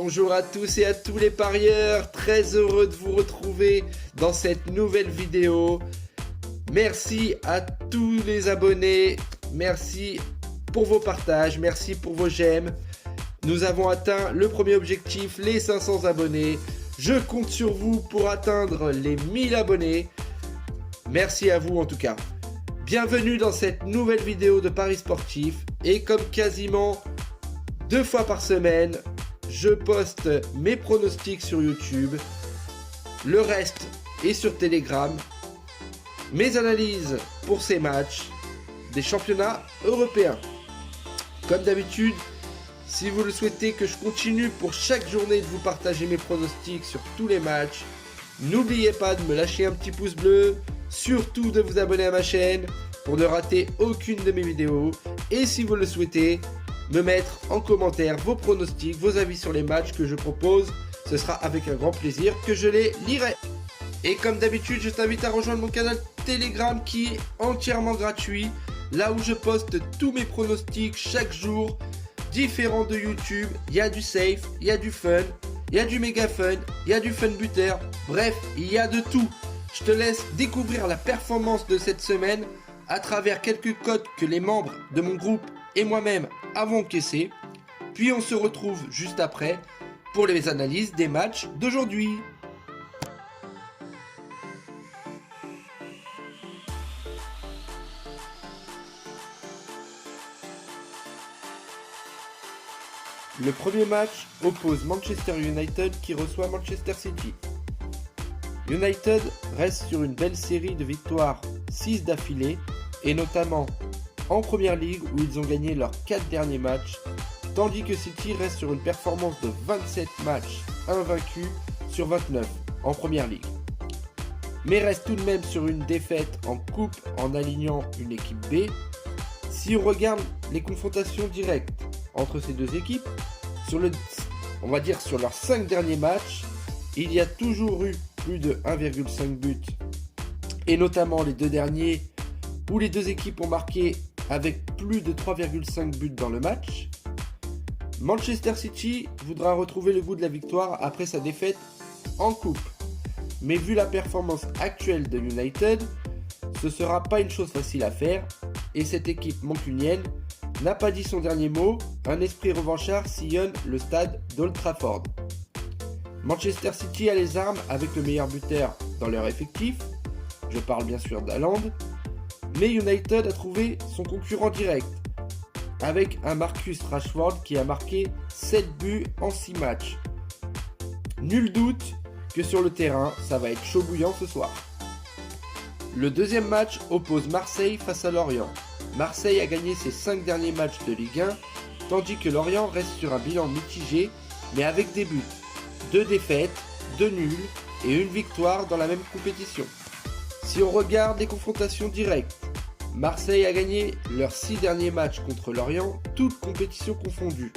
Bonjour à tous et à tous les parieurs, très heureux de vous retrouver dans cette nouvelle vidéo. Merci à tous les abonnés, merci pour vos partages, merci pour vos j'aime. Nous avons atteint le premier objectif, les 500 abonnés. Je compte sur vous pour atteindre les 1000 abonnés. Merci à vous en tout cas. Bienvenue dans cette nouvelle vidéo de Paris Sportif. Et comme quasiment 2 fois par semaine, je poste mes pronostics sur YouTube. Le reste est sur Telegram. Mes analyses pour ces matchs des championnats européens. Comme d'habitude, si vous le souhaitez que je continue pour chaque journée de vous partager mes pronostics sur tous les matchs, n'oubliez pas de me lâcher un petit pouce bleu, surtout de vous abonner à ma chaîne pour ne rater aucune de mes vidéos. Et si vous le souhaitez, me mettre en commentaire vos pronostics, vos avis sur les matchs que je propose. Ce sera avec un grand plaisir que je les lirai. Et comme d'habitude, je t'invite à rejoindre mon canal Telegram qui est entièrement gratuit. Là où je poste tous mes pronostics chaque jour, différents de YouTube. Il y a du safe, il y a du fun, il y a du méga fun, il y a du fun buter. Bref, il y a de tout. Je te laisse découvrir la performance de cette semaine à travers quelques cotes que les membres de mon groupe et moi-même avons encaissés. Puis on se retrouve juste après pour les analyses des matchs d'aujourd'hui. Le premier match oppose Manchester United qui reçoit Manchester City. United reste sur une belle série de victoires, 6 d'affilée, et notamment en Première Ligue où ils ont gagné leurs 4 derniers matchs, tandis que City reste sur une performance de 27 matchs invaincus sur 29 en Première Ligue. Mais reste tout de même sur une défaite en coupe en alignant une équipe B. Si on regarde les confrontations directes entre ces deux équipes, on va dire sur leurs 5 derniers matchs, il y a toujours eu plus de 1,5 but, et notamment les 2 derniers où les deux équipes ont marqué avec plus de 3,5 buts dans le match. Manchester City voudra retrouver le goût de la victoire après sa défaite en coupe, mais vu la performance actuelle de United, ce sera pas une chose facile à faire, et cette équipe mancunienne n'a pas dit son dernier mot. Un esprit revanchard sillonne le stade d'Old Trafford. Manchester City a les armes avec le meilleur buteur dans leur effectif, je parle bien sûr d'Haaland, mais United a trouvé son concurrent direct, avec un Marcus Rashford qui a marqué 7 buts en 6 matchs. Nul doute que sur le terrain, ça va être chaud bouillant ce soir. Le deuxième match oppose Marseille face à Lorient. Marseille a gagné ses 5 derniers matchs de Ligue 1, tandis que Lorient reste sur un bilan mitigé, mais avec des buts, 2 défaites, 2 nuls et une victoire dans la même compétition. Si on regarde les confrontations directes, Marseille a gagné leurs 6 derniers matchs contre Lorient, toutes compétitions confondues.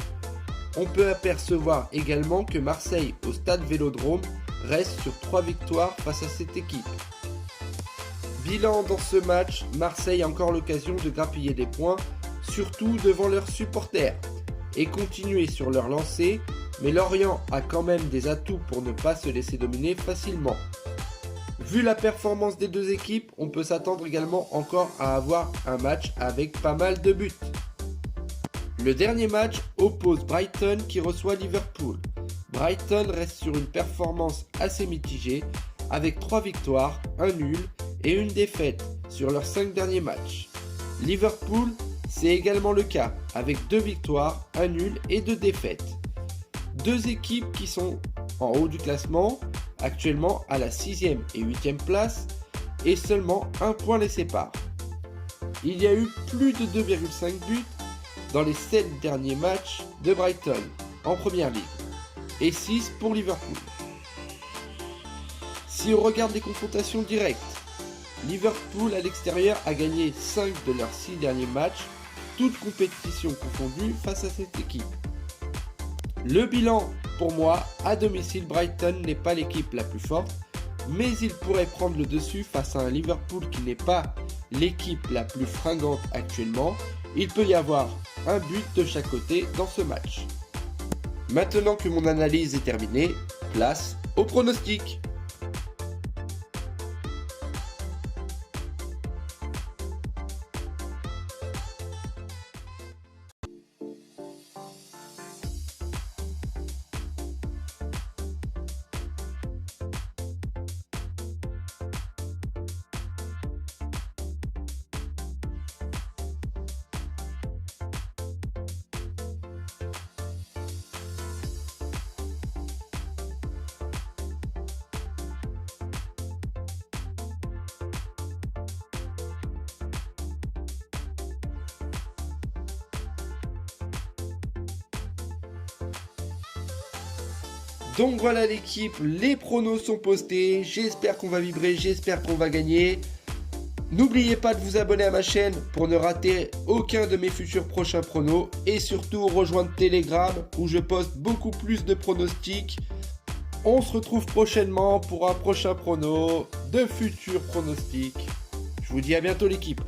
On peut apercevoir également que Marseille, au stade Vélodrome, reste sur 3 victoires face à cette équipe. Bilan dans ce match, Marseille a encore l'occasion de grappiller des points, surtout devant leurs supporters, et continuer sur leur lancée, mais Lorient a quand même des atouts pour ne pas se laisser dominer facilement. Vu la performance des deux équipes, on peut s'attendre également encore à avoir un match avec pas mal de buts. Le dernier match oppose Brighton qui reçoit Liverpool. Brighton reste sur une performance assez mitigée, avec 3 victoires, 1 nul et une défaite sur leurs 5 derniers matchs. Liverpool, c'est également le cas, avec 2 victoires, 1 nul et 2 défaites. Deux équipes qui sont en haut du classement, actuellement à la 6e et 8e place, et seulement 1 point les sépare. Il y a eu plus de 2,5 buts dans les 7 derniers matchs de Brighton en Première Ligue, et 6 pour Liverpool. Si on regarde les confrontations directes, Liverpool à l'extérieur a gagné 5 de leurs 6 derniers matchs, toutes compétitions confondues face à cette équipe. Le bilan, pour moi, à domicile, Brighton n'est pas l'équipe la plus forte, mais il pourrait prendre le dessus face à un Liverpool qui n'est pas l'équipe la plus fringante actuellement. Il peut y avoir un but de chaque côté dans ce match. Maintenant que mon analyse est terminée, place au pronostic. Donc voilà l'équipe, les pronos sont postés, j'espère qu'on va vibrer, j'espère qu'on va gagner. N'oubliez pas de vous abonner à ma chaîne pour ne rater aucun de mes futurs prochains pronos. Et surtout rejoindre Telegram où je poste beaucoup plus de pronostics. On se retrouve prochainement pour un prochain prono, de futurs pronostics. Je vous dis à bientôt l'équipe.